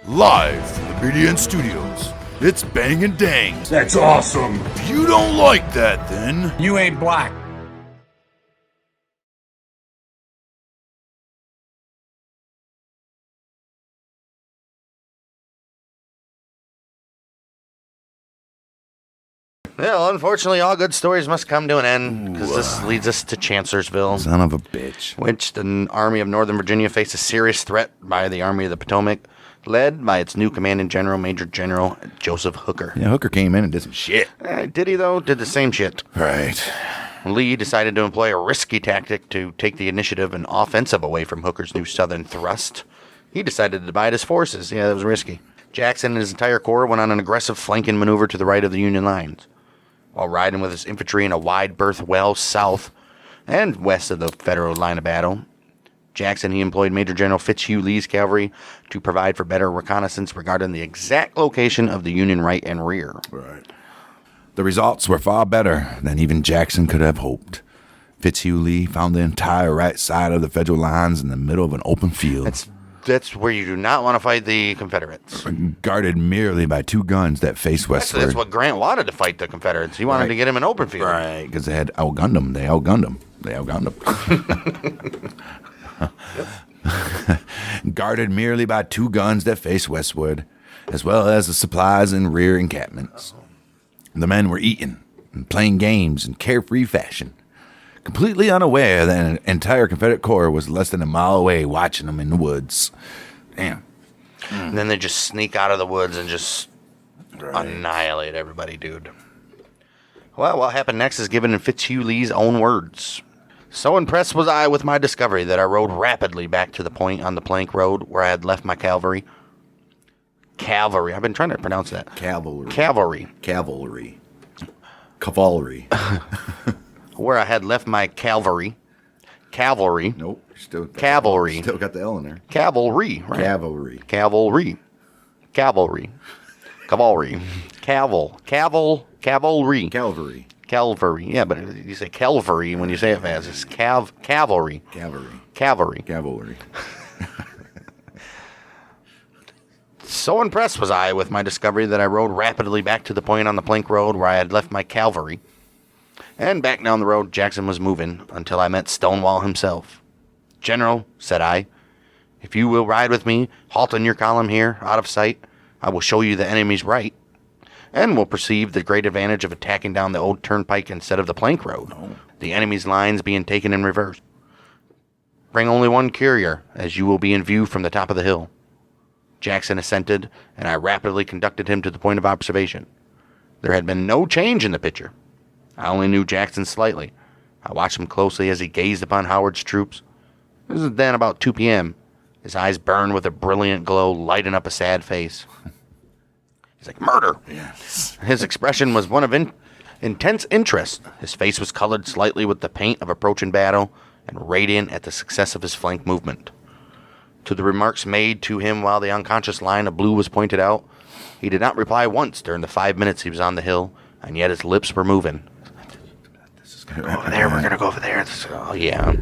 Live from the Brilliance Studios, it's Bang and Dang. That's awesome. If you don't like that, then You ain't black. Well, unfortunately, all good stories must come to an end, because this leads us to Chancellorsville, son of a bitch. which the Army of Northern Virginia faced a serious threat by the Army of the Potomac, led by its new commanding general, Major General Joseph Hooker. Yeah, Hooker came in and did some shit. Did he, though? Did the same shit. Right. Lee decided to employ a risky tactic to take the initiative and offensive away from Hooker's new southern thrust. He decided to divide his forces. Yeah, that was risky. Jackson and his entire corps went on an aggressive flanking maneuver to the right of the Union lines, while riding with his infantry in a wide berth well south and west of the Federal line of battle. Jackson, he employed Major General Fitzhugh Lee's cavalry to provide for better reconnaissance regarding the exact location of the Union right and rear. Right. The results were far better than even Jackson could have hoped. Fitzhugh Lee found the entire right side of the Federal lines in the middle of an open field. That's where you do not want to fight the Confederates. Guarded merely by two guns that faced westward. That's what Grant wanted to fight the Confederates. He wanted to get him an open field. Right, because they had outgunned them. They outgunned them. Guarded merely by two guns that faced westward, as well as the supplies and rear encampments. The men were eating and playing games in carefree fashion, completely unaware that an entire Confederate corps was less than a mile away watching them in the woods. Damn. And then they just sneak out of the woods and just annihilate everybody, dude. Well, what happened next is given in Fitzhugh Lee's own words. So impressed was I with my discovery that I rode rapidly back to the point on the plank road where I had left my cavalry. Cavalry. I've been trying to pronounce that. Cavalry. Where I had left my cavalry. Nope. Cavalry. Still got the L in there. Cavalry. Right? Cavalry. Cavalry. Cavalry. Yeah, but you say Calvary when you say it fast. It's cavalry. Cavalry. So impressed was I with my discovery that I rode rapidly back to the point on the plank road where I had left my cavalry. And back down the road Jackson was moving until I met Stonewall himself. "General," said I, "if you will ride with me, halt in your column here, out of sight, I will show you the enemy's right, and will perceive the great advantage of attacking down the old turnpike instead of the plank road, the enemy's lines being taken in reverse. Bring only one courier, as you will be in view from the top of the hill." Jackson assented, and I rapidly conducted him to the point of observation. There had been no change in the picture. I only knew Jackson slightly. I watched him closely as he gazed upon Howard's troops. This was then about 2 p.m. His eyes burned with a brilliant glow, lighting up a sad face. He's like, "Murder!" Yes. His expression was one of intense interest. His face was colored slightly with the paint of approaching battle, and radiant at the success of his flank movement. To the remarks made to him while the unconscious line of blue was pointed out, he did not reply once during the 5 minutes he was on the hill, and yet his lips were moving. "This is going to go over there, we're going to go over there." Oh, yeah.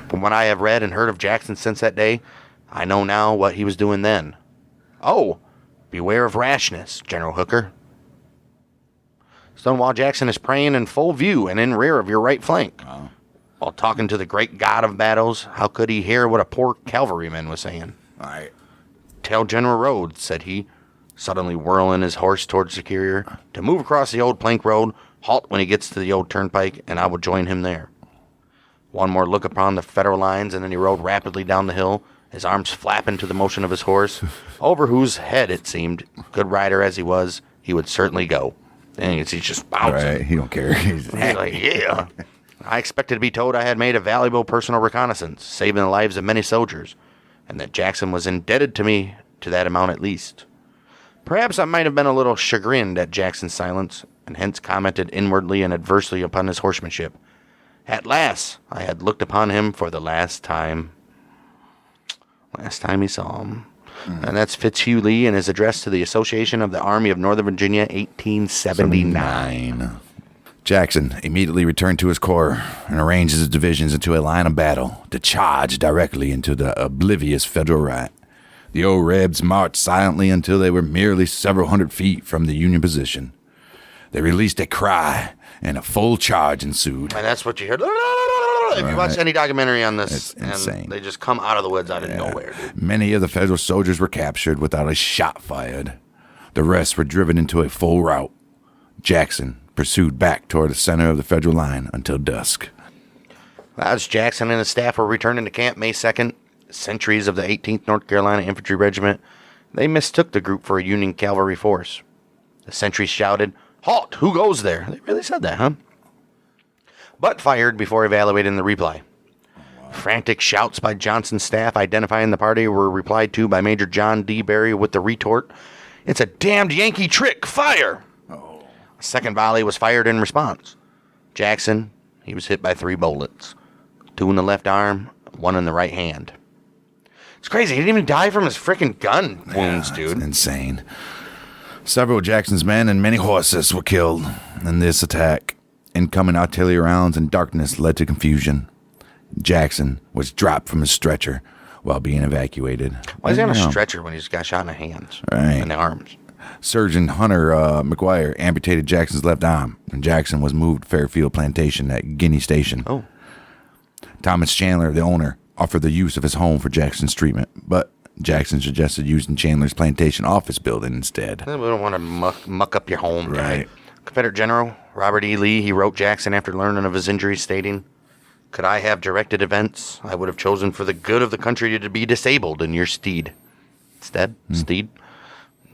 From what I have read and heard of Jackson since that day, I know now what he was doing then. "Oh, beware of rashness, General Hooker. Stonewall Jackson is praying in full view and in rear of your right flank." Wow. While talking to the great god of battles, how could he hear what a poor cavalryman was saying? All right. "Tell General Rhodes," said he, suddenly whirling his horse towards the courier, "to move across the old plank road, halt when he gets to the old turnpike, and I will join him there." One more look upon the Federal lines, and then he rode rapidly down the hill, his arms flapping to the motion of his horse, over whose head, it seemed, good rider as he was, he would certainly go. And he's just bouncing. Right. He don't care. He's like, yeah. I expected to be told I had made a valuable personal reconnaissance, saving the lives of many soldiers, and that Jackson was indebted to me to that amount at least. Perhaps I might have been a little chagrined at Jackson's silence, and hence commented inwardly and adversely upon his horsemanship. At last, I had looked upon him for the last time. Last time he saw him. And that's Fitzhugh Lee in his address to the Association of the Army of Northern Virginia, 1879. Jackson immediately returned to his corps and arranged his divisions into a line of battle to charge directly into the oblivious Federal right. The old Rebs marched silently until they were merely several hundred feet from the Union position. They released a cry, and a full charge ensued. And that's what you heard. If you watch any documentary on this, It's insane. and they just come out of the woods out of nowhere, dude. Many of the Federal soldiers were captured without a shot fired. The rest were driven into a full rout. Jackson pursued back toward the center of the Federal line until dusk. As Jackson and his staff were returning to camp May 2nd, sentries of the 18th North Carolina Infantry Regiment, they mistook the group for a Union cavalry force. The sentries shouted, "Halt! Who goes there?" They really said that, huh? But fired before evaluating the reply. Frantic shouts by Johnson's staff identifying the party were replied to by Major John D. Berry with the retort, "It's a damned Yankee trick! Fire!" A second volley was fired in response. Jackson, he was hit by 3 bullets. 2 in the left arm, 1 in the right hand. It's crazy. He didn't even die from his freaking gun wounds, dude. It's insane. Several of Jackson's men and many horses were killed in this attack. Incoming artillery rounds and darkness led to confusion. Jackson was dropped from his stretcher while being evacuated. Why is he on a stretcher when he's got shot in the hands and the arms? Surgeon Hunter McGuire amputated Jackson's left arm, and Jackson was moved to Fairfield Plantation at Guinea Station. Oh. Thomas Chandler, the owner, offered the use of his home for Jackson's treatment, but Jackson suggested using Chandler's plantation office building instead. We don't want to muck up your home, Right. guy. Confederate General Robert E. Lee, he wrote Jackson after learning of his injuries, stating, "Could I have directed events, I would have chosen for the good of the country to be disabled in your stead." Steed.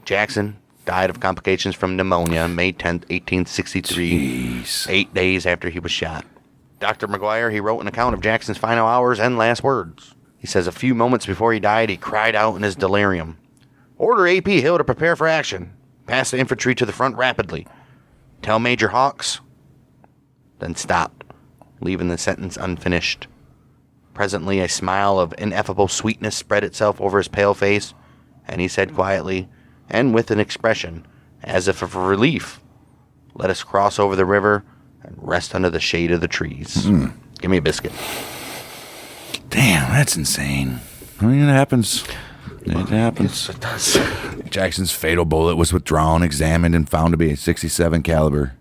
Jackson died of complications from pneumonia May 10th, 1863, Jeez. 8 days after he was shot. Dr. McGuire, he wrote an account of Jackson's final hours and last words. He says a few moments before he died, he cried out in his delirium, "Order A.P. Hill to prepare for action. Pass the infantry to the front rapidly. Tell Major Hawks," then stopped, leaving the sentence unfinished. Presently, a smile of ineffable sweetness spread itself over his pale face, and he said quietly, and with an expression as if of relief, "Let us cross over the river and rest under the shade of the trees." Give me a biscuit. Damn, that's insane. I mean, it happens. It happens. It does. Jackson's fatal bullet was withdrawn, examined, and found to be a .67 caliber,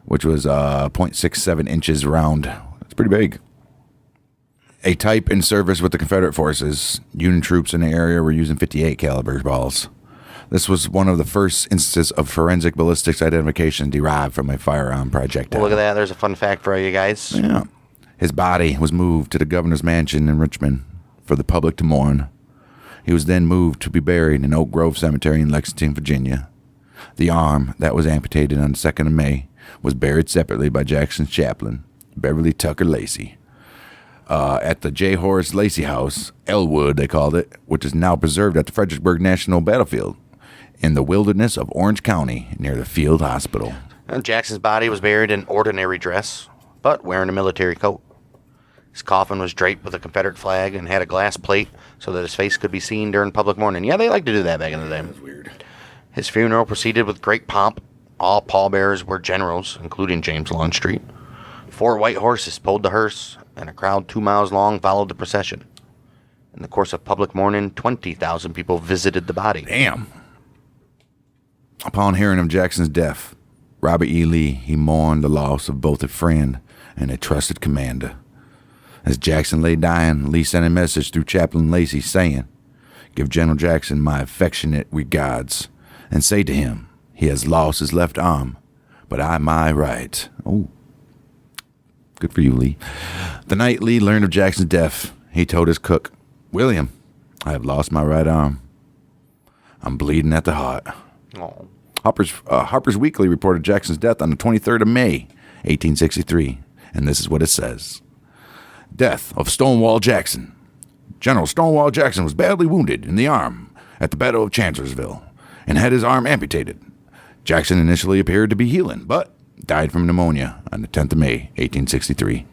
which was .67 inches round. It's pretty big. A type in service with the Confederate forces. Union troops in the area were using .58 caliber balls. This was one of the first instances of forensic ballistics identification derived from a firearm projectile. Well, look at that. There's a fun fact for you guys. Yeah. His body was moved to the governor's mansion in Richmond for the public to mourn. He was then moved to be buried in Oak Grove Cemetery in Lexington, Virginia. The arm that was amputated on the 2nd of May was buried separately by Jackson's chaplain, Beverly Tucker Lacey, at the J. Horace Lacey House, Elwood they called it, which is now preserved at the Fredericksburg National Battlefield in the wilderness of Orange County near the Field Hospital. And Jackson's body was buried in ordinary dress, but wearing a military coat. His coffin was draped with a Confederate flag and had a glass plate so that his face could be seen during public mourning. Yeah, they liked to do that back in the day. That's weird. His funeral proceeded with great pomp. All pallbearers were generals, including James Longstreet. 4 white horses pulled the hearse, and a crowd 2 miles long followed the procession. In the course of public mourning, 20,000 people visited the body. Damn. Upon hearing of Jackson's death, Robert E. Lee, he mourned the loss of both a friend and a trusted commander. As Jackson lay dying, Lee sent a message through Chaplain Lacey saying, "Give General Jackson my affectionate regards, and say to him, he has lost his left arm, but I my right." Oh, good for you, Lee. The night Lee learned of Jackson's death, he told his cook, "William, I have lost my right arm. I'm bleeding at the heart." Oh. Harper's Weekly reported Jackson's death on the 23rd of May, 1863, and this is what it says. Death of Stonewall Jackson. General Stonewall Jackson was badly wounded in the arm at the Battle of Chancellorsville and had his arm amputated. Jackson initially appeared to be healing, but died from pneumonia on the 10th of May, 1863.